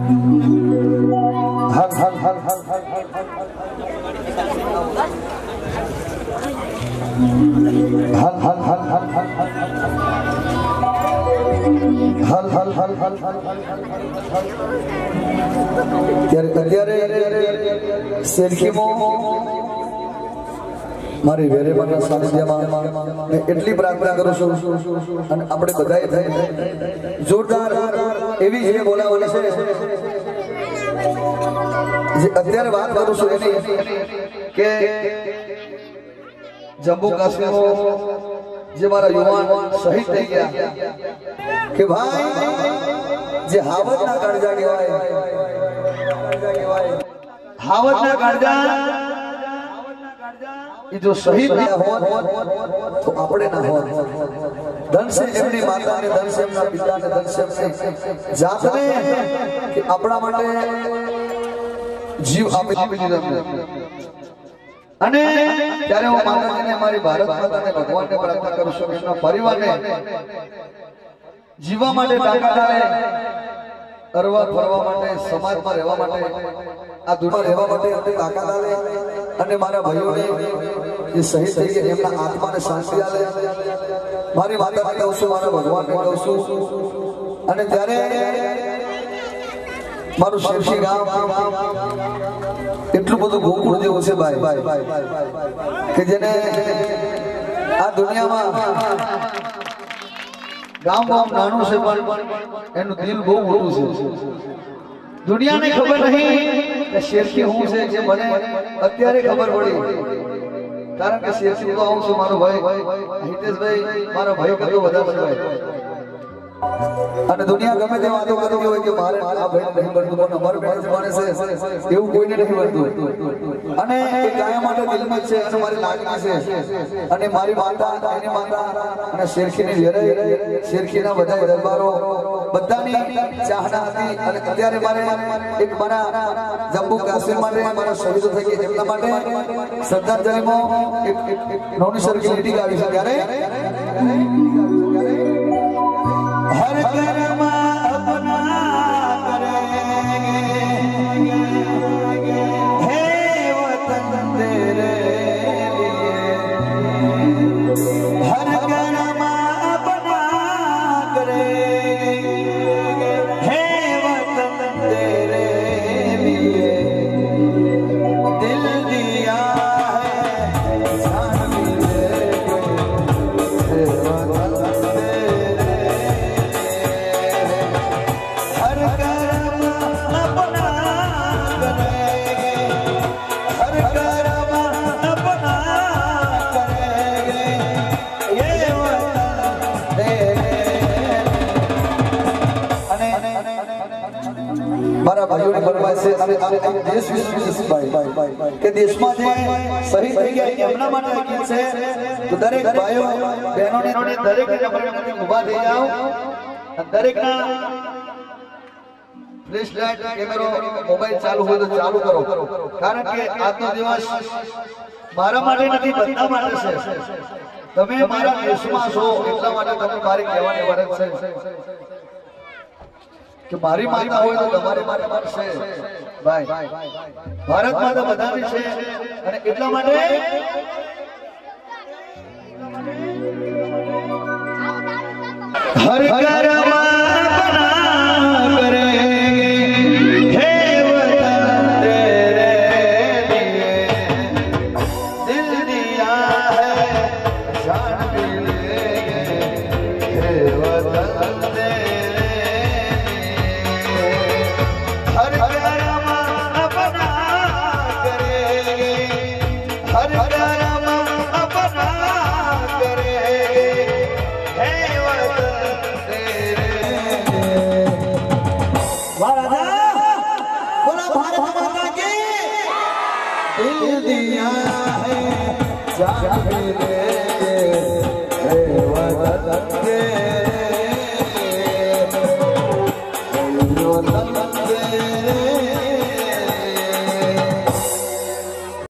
हल हल हल हल हल हल हल हल हल हल हल हल हल हल सेल्फीमो मारी वेरे मारा सानिध्यમાં એટલી પ્રાર્થના કરું છું અને આપણે બધાએ જોરદાર એવી જે બોલાવવાની છે જે અત્યારે વાત કરું છું એની કે જમ્મુ કાશ્મીરમાં જે મારા યુવાન શહીદ થઈ ગયા કે ભાઈ જે હાવજના કાળજા કહેવાય હાવજના કાળજા जो शहीद ना हो तो अपने ना हो धन से एमनी माता ने धन से एमना पिता ने धन से एमने जात ने कि अपना माटे जीव आपी દીધો અને ત્યારે હું માતાજીને મારી ભારત માતાને ભગવાનને પ્રાર્થના કરું છું એમના પરિવારને જીવવા માટે તાકાત આવે અરવા ફરવા માટે સમાજમાં રહેવા માટે આ દુનિયામાં રહેવા માટે તાકાત આવે અને મારા ભાઈઓને જે શહીદ થઈ ગયા એમના આત્માને શાંતિ આવે મારી માતાને કહું છું મારા ભગવાનને કહું છું અને ત્યારે મારું શેરશી ગામ એટલું બધું ગોકુળ જેવું છે ભાઈ કે જેને આ દુનિયામાં ગામ નાનું છે પણ એનું દિલ બહુ મોટું છે દુનિયાને ખબર નહીં કે શેરશી શું છે જે મને અત્યારે ખબર પડી કારણ કે શેરશી તો આવું છું મારો ભાઈ હિતેશભાઈ મારો ભાઈ કરતો વધારે ભાઈ અને દુનિયા ગમે તે વાતો કરતી હોય કે મારે આ ભાઈ નહીં બનતું પણ અમારું ફરજ બને છે એવું કોઈને નથી બનતું અને એ કાયમ માટે દિલમાં છે અને મારી લાગણી છે અને મારી માતા એની માતા અને શેરખીની વેરાઈ શેરખીના બધા દરબારો બધાની ચાહના હતી અને અત્યારે મારે એક મારા જમ્મુ કાશ્મીર માટે મારા શહીદો થઈ ગયા એમના માટે શ્રદ્ધાંજલિમાં એક નોની સરખી લીટી ગાવી છે ત્યારે हर कर्मा अपना करेंगे हे वतन तेरे लिए हर कर्मा अपना करेंगे हे वतन तेरे लिए दिल दिया है जान भी देंगे हे वतन મારા ભાઈઓની બરબાદ છે અને દેશ વિદેશ ભાઈ કે દેશમાં જે શહીદ થઈ ગયા એમના માટે ગીત છે તો દરેક ભાઈઓ બહેનોને દરેક જબરદસ્તી ઊભા થઈ જાઓ દરેકના ફ્લેશ લાઇટ કેમેરો મોબાઈલ ચાલુ હોય તો ચાલુ કરો કારણ કે આજનો દિવસ મારા માટે નથી બધા માટે છે તમે મારા દેશમાં છો એટલા માટે તમે મારી કહેવાની ફરજ છે કે મારી માતા હોય તો તમારી મારી માતા છે ભાઈ ભારત માતા બધાની છે અને એટલા માટે હર કર્મા दिल दिया है